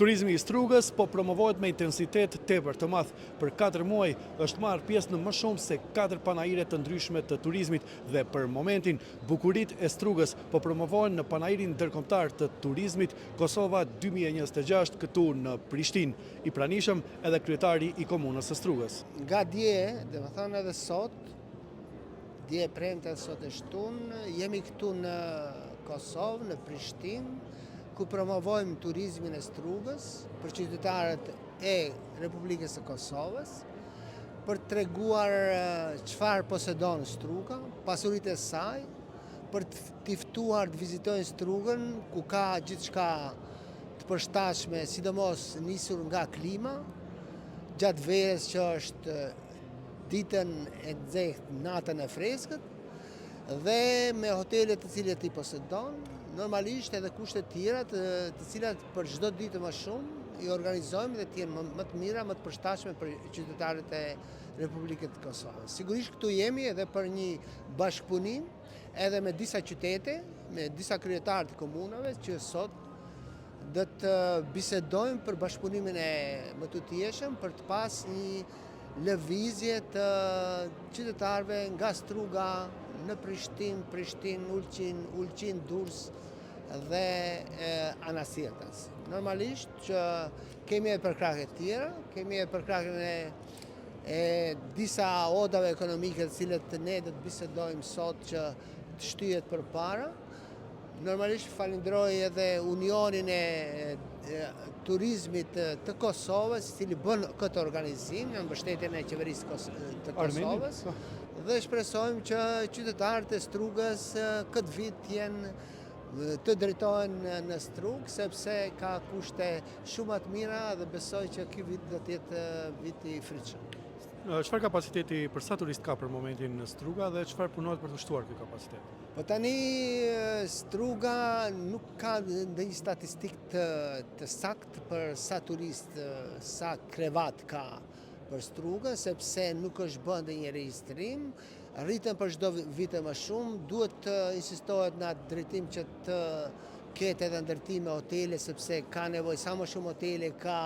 Turizmi i Strugës po promovohet me intensitet tepër të madh. Për 4 muaj është marrë pjesë në më shumë se 4 panajire të ndryshme të turizmit dhe për momentin bukuritë e Strugës po promovohen në panairin ndërkombëtar të turizmit Kosova 2026 këtu në Prishtinë. I pranishëm edhe kryetari i komunës së Strugës. Nga dje, dhe më thënë edhe sot, dje premte sot e shtunë, jemi këtu në Kosovë, në Prishtinë, ku promovojmë turizmin e Strugës për qytetarët e Republikës së Kosovës, për të treguar çfarë posedon Struga, pasuritë e saj, për t'i ftuar të vizitojnë Strugën, ku ka gjithçka të përshtatshme, sidomos nisur nga klima, gjatë verës që është ditën e nxehtë, natën e freskët, dhe me hotelet të cilat i posedon, normalisht edhe kushte tjera të cilat për çdo ditë më shumë i organizojmë dhe të jenë më të mira, më të përshtatshme për qytetarët e Republikës së Kosovës. Sigurisht këtu jemi edhe për një bashkëpunim edhe me disa qytete, me disa kryetarë të komunave që sot do të bisedojmë për bashkëpunimin e mëtutjeshëm për të pas një lëvizje të qytetarëve nga Struga në Prishtinë, Ulqin, Durrës dhe Anasirtas. Normalisht që kemi edhe përkrahje të tjera, kemi edhe përkrahjen e disa odave ekonomike të cilët ne do të bisedojmë sot që të shtyhet përpara. Normalisht falenderoj edhe Unionin e Turizmit të Kosovës, i cili bën këtë organizim në mbështetjen e qeverisë të Kosovës. Dhe shpresojmë që qytetarët e Strugës këtë vit të drejtohen në Strugë, sepse ka kushte shumë të mira dhe besoj që ky vit do të jetë vit i fritshëm. Çfarë kapaciteti për sa turist ka për momentin në Struga dhe çfarë punohet për të shtuar ky kapacitet? Po tani Struga nuk ka ndonjë statistikë të saktë për sa turist, sa krevat ka për Strugën, sepse nuk është bërë ndonjë regjistrim, rriten për çdo vit më shumë, duhet të insistohet në atë drejtim që të ketë edhe ndërtime hotele, sepse ka nevojë sa më shumë hotele, ka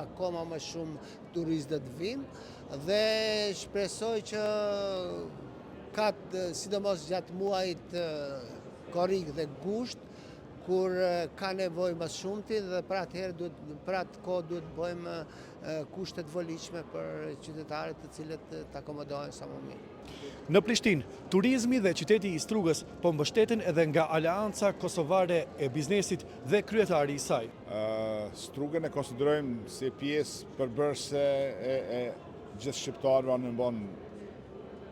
akoma më shumë turistë do të vinë, dhe shpresoj që ka sidomos gjatë muajit korrik dhe gusht, kur ka nevojë më shumëti dhe për atë kohë duhet bëjmë kushte të voliqme për qytetarët të cilët të akomodohen sa më mirë. Në Prishtinë, turizmi dhe qyteti i Strugës po mbështeten edhe nga Aleanca Kosovare e Biznesit dhe kryetari i saj. Strugën e konsiderojmë si pjesë përbërëse e gjithë shqiptarëve, në mbon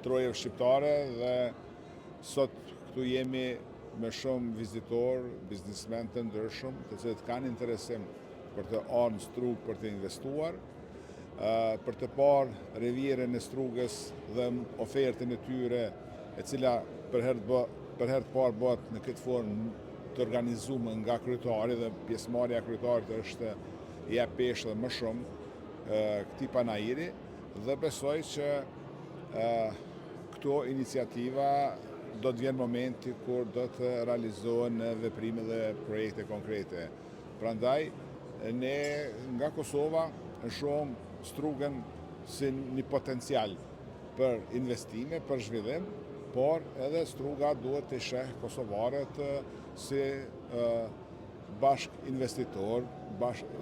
trojeve shqiptare dhe sot këtu jemi me shumë vizitor, biznismen të ndryshëm, të cilët kanë interesim për të ardhur në Strugë për të investuar, për të parë revierën e Strugës dhe ofertën e tyre, e cila për herë të parë bëhet në këtë formë të organizuar nga kryetari dhe pjesëmarrja e kryetarit është jep peshë dhe më shumë këtij panajiri, dhe besoj që këto iniciativa do të vjen momenti kur do të realizohen veprime dhe projekte konkrete. Prandaj, ne nga Kosova shohim Strugën si një potencial për investime, për zhvillim, por edhe Struga duhet të sheh kosovarët si bashk investitor,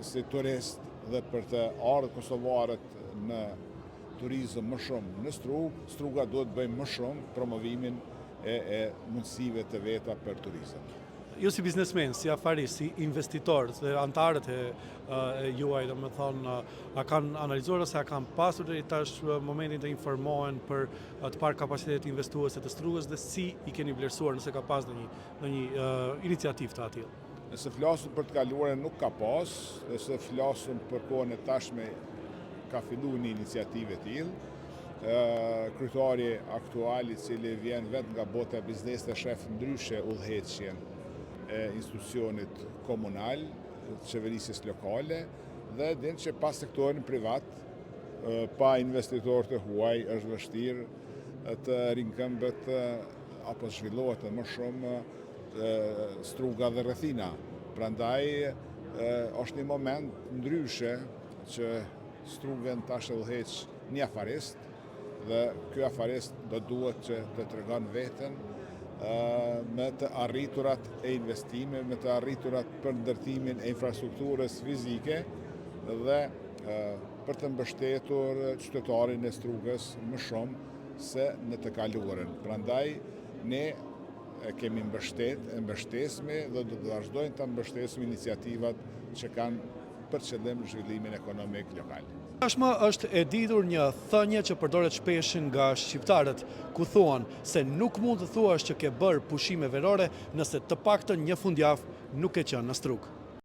si turist, dhe për të ardhur kosovarët në turizëm më shumë në Strugë, Struga duhet bëjë më shumë promovimin e mundësive të veta për turizëm. Ju si biznesmen, si afarist, si investitor dhe antarët e juaj, do të thonë, a kanë analizuar ose a kanë pasur deri tash momentin të informohen për të parë kapacitetet investuese të Strugës dhe si i keni vlerësuar nëse ka pas ndonjë iniciativë të atill? Nëse flasim për të kaluarën nuk ka pas, nëse flasim për kohën e tashme ka filluar një iniciativë e tillë. Kryetari aktual i cili vjen vetë nga bota e biznesit dhe shef ndryshe udhëheqjen e institucionit komunal, qeverisjes lokale, dhe din që pas sektorin privat, pa investitor të huaj, është vështirë të rinkëmbet apo zhvillohet më shumë Struga dhe rrethina. Prandaj është një moment ndryshe që Strugën tash e udhëheq një afarist dhe ky afarist do duhet që të tregon veten me të arriturat e investime, me të arriturat për ndërtimin e infrastrukturës fizike dhe për të mbështetur qytetarin e Strugës më shumë se në të kaluarën. Prandaj ne kemi mbështesme dhe do të vazhdojmë të mbështesim iniciativat që kanë për qëllim zhvillimin ekonomik lokal. Tashmë është e ditur një thënie që përdoret shpesh nga shqiptarët, ku thuan se nuk mund të thuash që ke bërë pushime verore nëse të paktën një fundjavë nuk e qenë në Strugë.